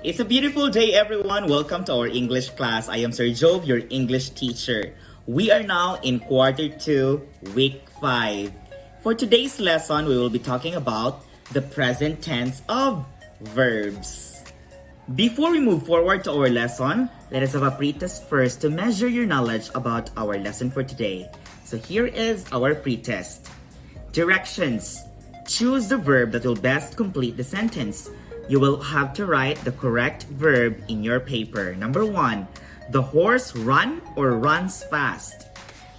It's a beautiful day, everyone. Welcome to our English class. I am Sir Jove, your English teacher. We are now in quarter 2, week 5. For today's lesson, we will be talking about the present tense of verbs. Before we move forward to our lesson, let us have a pretest first to measure your knowledge about our lesson for today. So here is our pretest. Directions. Choose the verb that will best complete the sentence. You will have to write the correct verb in your paper. Number 1, the horse run or runs fast.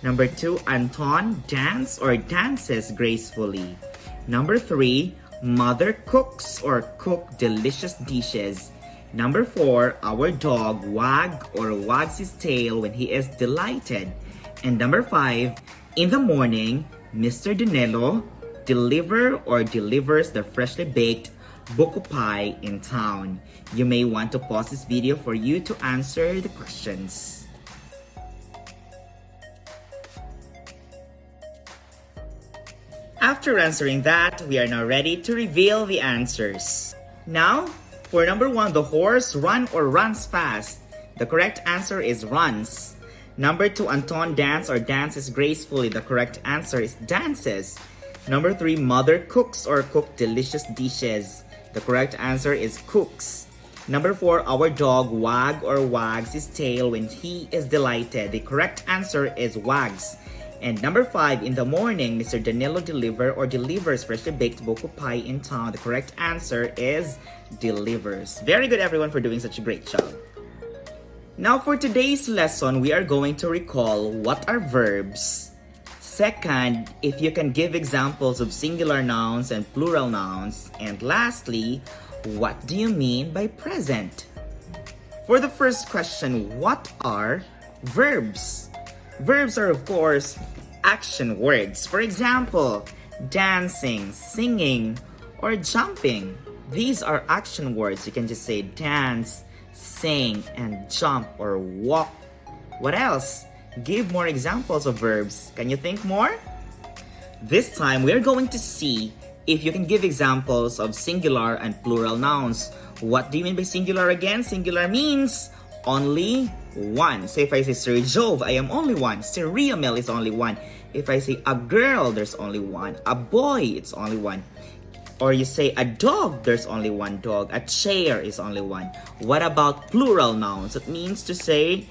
Number 2, Anton dance or dances gracefully. Number 3, mother cooks or cook delicious dishes. Number 4, our dog wag or wags his tail when he is delighted. And number 5, in the morning, Mr. Danilo delivers the freshly baked buko pie in town. You may want to pause this video for you to answer the questions. After answering that, we are now ready to reveal the answers. Now, for number 1, the horse run or runs fast. The correct answer is runs. Number 2, Anton dance or dances gracefully. The correct answer is dances. Number 3, mother cooks or cook delicious dishes. The correct answer is cooks. Number 4, our dog wag or wags his tail when he is delighted. The correct answer is wags. And number 5, in the morning, Mr. Danilo delivers freshly baked buko pie in town. The correct answer is delivers. Very good, everyone, for doing such a great job. Now for today's lesson, we are going to recall what are verbs. Second, if you can give examples of singular nouns and plural nouns. And lastly, what do you mean by present? For the first question, what are verbs? Verbs are, of course, action words. For example, dancing, singing, or jumping. These are action words. You can just say dance, sing, and jump or walk. What else? Give more examples of verbs. Can you think more? This time, we're going to see if you can give examples of singular and plural nouns. What do you mean by singular again? Singular means only one. So if I say Sir Jove, I am only one. Sir Riamel is only one. If I say a girl, there's only one. A boy, it's only one. Or you say a dog, there's only one dog. A chair is only one. What about plural nouns? It means to say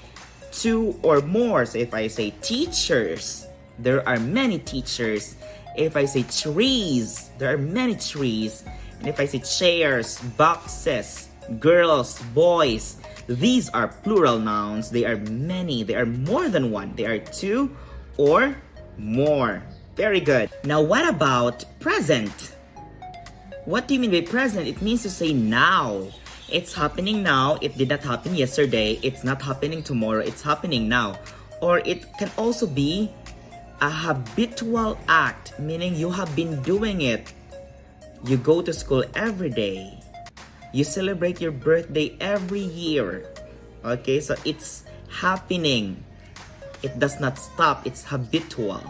two or more. So if I say teachers, there are many teachers. If I say trees, there are many trees. And if I say chairs, boxes, girls, boys, these are plural nouns. They are many. They are more than one. They are two or more. Very good. Now what about present? What do you mean by present? It means to say now. It's happening now. It did not happen yesterday. It's not happening tomorrow. It's happening now. Or it can also be a habitual act, meaning you have been doing it. You go to school every day. You celebrate your birthday every year. Okay, so it's happening. It does not stop. It's habitual.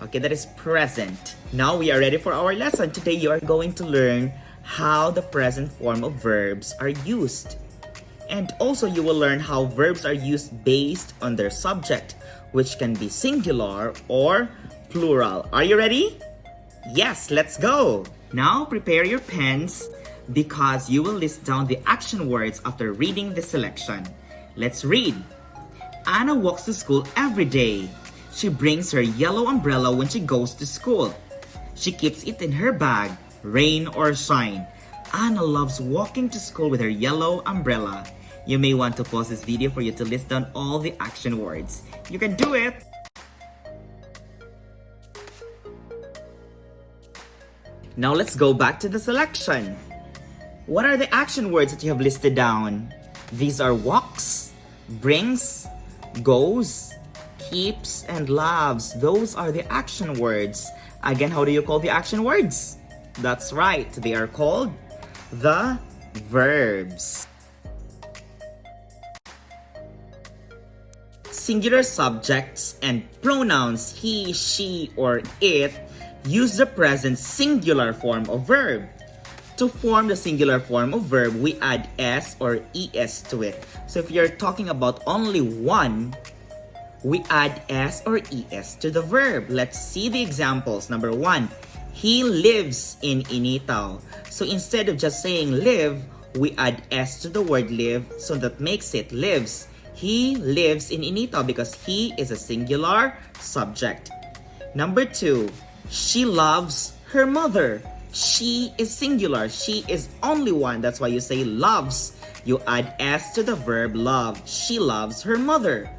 Okay, that is present. Now we are ready for our lesson. Today you are going to learn how the present form of verbs are used. And also you will learn how verbs are used based on their subject, which can be singular or plural. Are you ready? Yes, let's go. Now prepare your pens because you will list down the action words after reading the selection. Let's read. Anna walks to school every day. She brings her yellow umbrella when she goes to school. She keeps it in her bag, rain or shine. Anna loves walking to school with her yellow umbrella. You may want to pause this video for you to list down all the action words. You can do it! Now let's go back to the selection. What are the action words that you have listed down? These are walks, brings, goes, keeps, and loves. Those are the action words. Again, how do you call the action words? That's right, they are called the verbs. Singular subjects and pronouns he, she, or it use the present singular form of verb. To form the singular form of verb, we add s or es to it. So if you're talking about only one, we add s or es to the verb. Let's see the examples. Number one, he lives in Initaw. So instead of just saying live, we add s to the word live, so that makes it lives. He lives in Initaw because he is a singular subject. Number two, she loves her mother. She is singular. She is only one. That's why you say loves. You add s to the verb love. She loves her mother.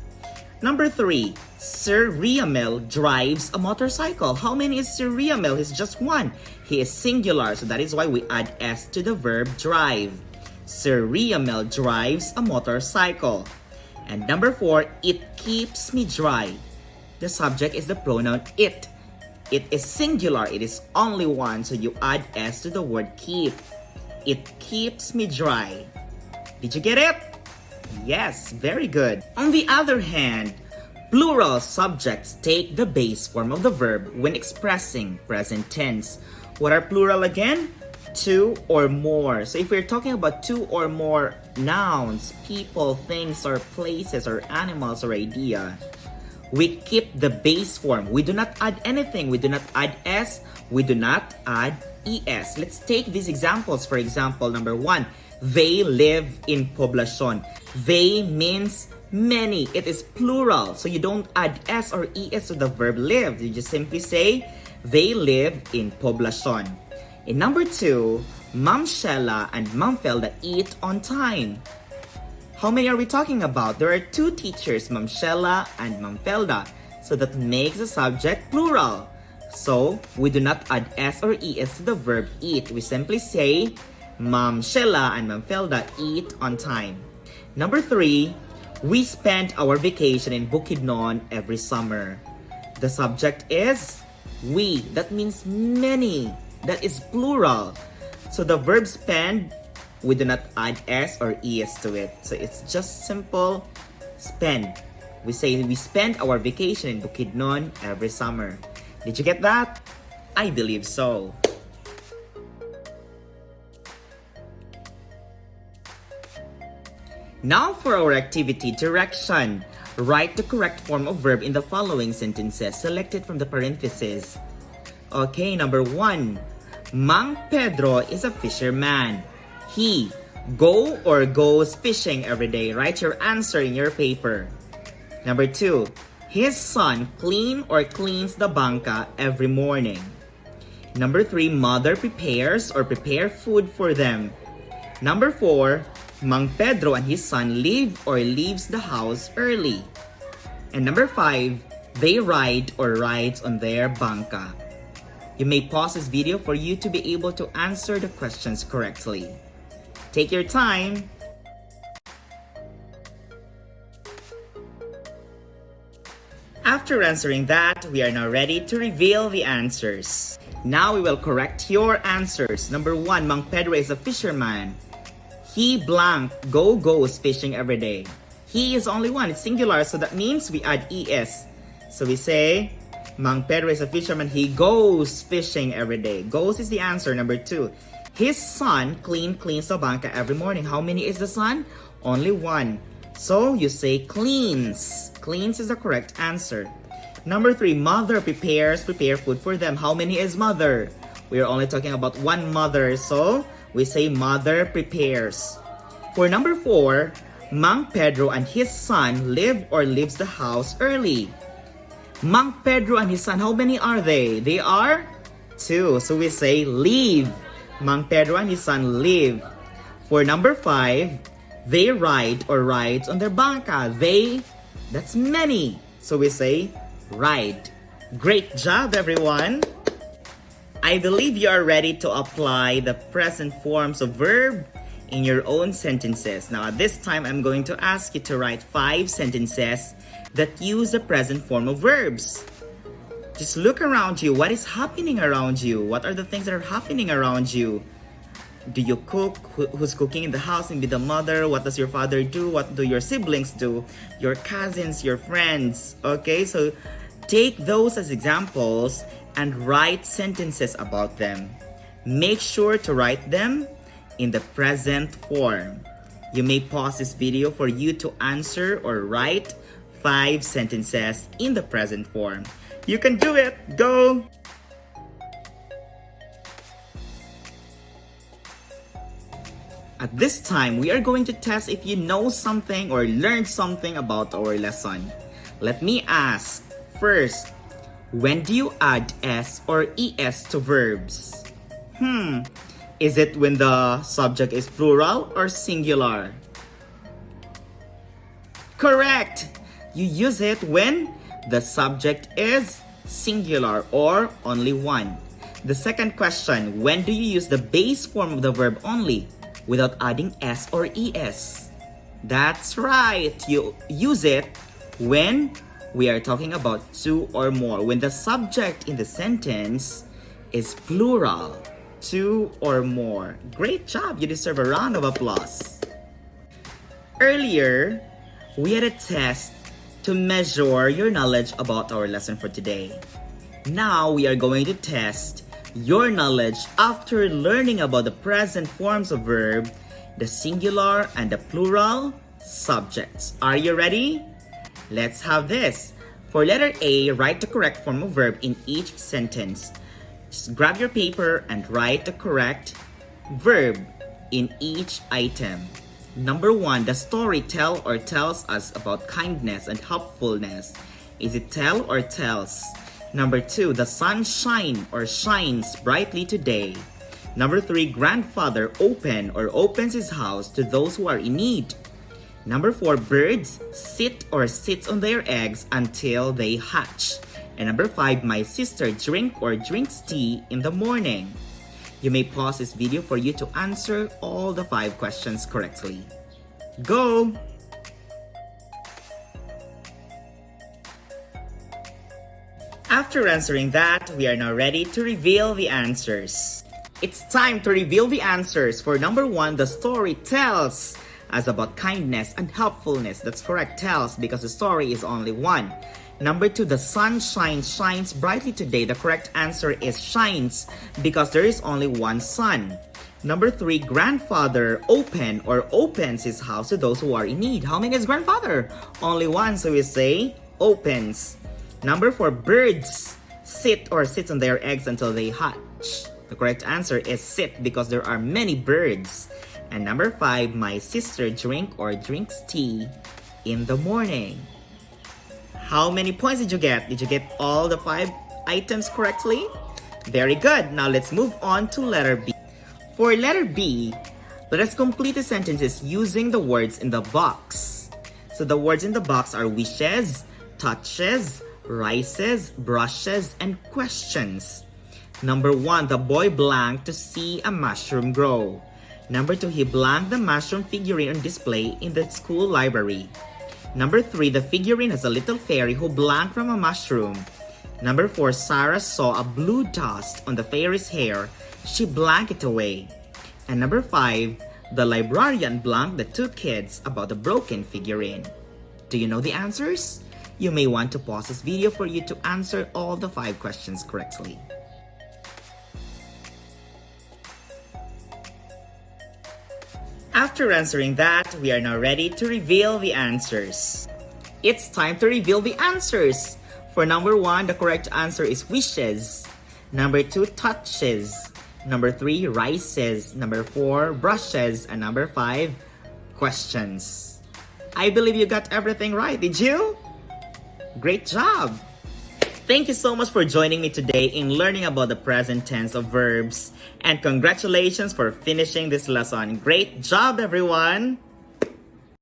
Number three, Sir Riamel drives a motorcycle. How many is Sir Riamel? He's just one. He is singular, so that is why we add s to the verb drive. Sir Riamel drives a motorcycle. And number four, it keeps me dry. The subject is the pronoun it. It is singular. It is only one, so you add s to the word keep. It keeps me dry. Did you get it? Yes, very good. On the other hand, plural subjects take the base form of the verb when expressing present tense. What are plural again? Two or more. So if we're talking about two or more nouns, people, things, or places, or animals, or idea, we keep the base form. We do not add anything. We do not add s. We do not add es. Let's take these examples. For example, number one, they live in poblacion. They means many. It is plural. So you don't add s or es to the verb live. You just simply say, they live in poblacion. In number two, Ma'am Shella and Ma'am Felda eat on time. How many are we talking about? There are two teachers, Ma'am Shella and Ma'am Felda. So that makes the subject plural. So we do not add s or es to the verb eat. We simply say, Ma'am Shella and Ma'am Felda eat on time. Number three, we spend our vacation in Bukidnon every summer. The subject is we. That means many. That is plural. So the verb spend, we do not add s or es to it. So it's just simple spend. We say we spend our vacation in Bukidnon every summer. Did you get that? I believe so. Now for our activity direction. Write the correct form of verb in the following sentences selected from the parentheses. Okay, number one. Mang Pedro is a fisherman. He go or goes fishing every day. Write your answer in your paper. Number two. His son clean or cleans the banca every morning. Number three. Mother prepares or prepare food for them. Number four. Mang Pedro and his son leave or leaves the house early. And number five. They ride or rides on their banca. You may pause this video for you to be able to answer the questions correctly. Take your time. After answering that, we are now ready to reveal the answers. Now we will correct your answers. Number one, Mang Pedro is a fisherman. He blank goes fishing every day. He is only one, it's singular, so that means we add es. So we say, Mang Pedro is a fisherman. He goes fishing every day. Goes is the answer. Number two. His son cleans the banca every morning. How many is the son? Only one. So you say cleans. Cleans is the correct answer. Number three. Mother prepare food for them. How many is mother? We are only talking about one mother. So we say mother prepares. For number four. Mang Pedro and his son live or leaves the house early. Mang Pedro and his son, how many are they? They are two. So we say leave. Mang Pedro and his son leave. For number five, they ride or rides on their banca. They, that's many. So we say ride. Great job, everyone. I believe you are ready to apply the present forms of verb in your own sentences. Now at this time, I'm going to ask you to write 5 sentences that use the present form of verbs. Just look around you. What is happening around you? What are the things that are happening around you? Do you cook? Who's cooking in the house? Maybe the mother. What does your father do? What do your siblings do? Your cousins, your friends. Okay, so take those as examples and write sentences about them. make sure to write them in the present form. You may pause this video for you to answer or write 5 sentences in the present form. You can do it! Go! At this time, we are going to test if you know something or learned something about our lesson. Let me ask, first, when do you add S or ES to verbs? Is it when the subject is plural or singular? Correct! You use it when the subject is singular or only one. The second question, when do you use the base form of the verb only without adding S or ES? That's right! You use it when we are talking about 2 or more. When the subject in the sentence is plural, 2 or more. Great job! You deserve a round of applause. Earlier, we had a test to measure your knowledge about our lesson for today. Now we are going to test your knowledge after learning about the present forms of verb, the singular and the plural subjects. Are you ready? Let's have this. For letter A, write the correct form of verb in each sentence. Just grab your paper and write the correct verb in each item. Number 1, the story tell or tells us about kindness and helpfulness. Is it tell or tells? Number 2, the sun shine or shines brightly today. Number 3, grandfather open or opens his house to those who are in need. Number 4, birds sit or sits on their eggs until they hatch. And number 5, my sister drink or drinks tea in the morning. You may pause this video for you to answer all the 5 questions correctly. Go! After answering that, we are now ready to reveal the answers. It's time to reveal the answers. For number 1, the story tells us about kindness and helpfulness. That's correct, tells, because the story is only one. Number 2, the sun shines brightly today. The correct answer is shines because there is only one sun. Number 3, grandfather open or opens his house to those who are in need. How many is grandfather? Only one, so we say opens. Number 4, birds sit or sits on their eggs until they hatch. The correct answer is sit because there are many birds. And number 5, my sister drink or drinks tea in the morning. How many points did you get? Did you get all the 5 items correctly? Very good. Now let's move on to letter B. For letter B, let us complete the sentences using the words in the box. So the words in the box are wishes, touches, rises, brushes, and questions. Number 1, the boy blanked to see a mushroom grow. Number 2, he blanked the mushroom figurine on display in the school library. Number 3, the figurine has a little fairy who blanked from a mushroom. Number 4, Sarah saw a blue dust on the fairy's hair. She blanked it away. And number 5, the librarian blanked the 2 kids about the broken figurine. Do you know the answers? You may want to pause this video for you to answer all the 5 questions correctly. After answering that, we are now ready to reveal the answers. It's time to reveal the answers. For number 1, the correct answer is wishes. Number 2, touches. Number 3, rises. Number 4, brushes. And number 5, questions. I believe you got everything right, did you? Great job! Thank you so much for joining me today in learning about the present tense of verbs. And congratulations for finishing this lesson. Great job, everyone!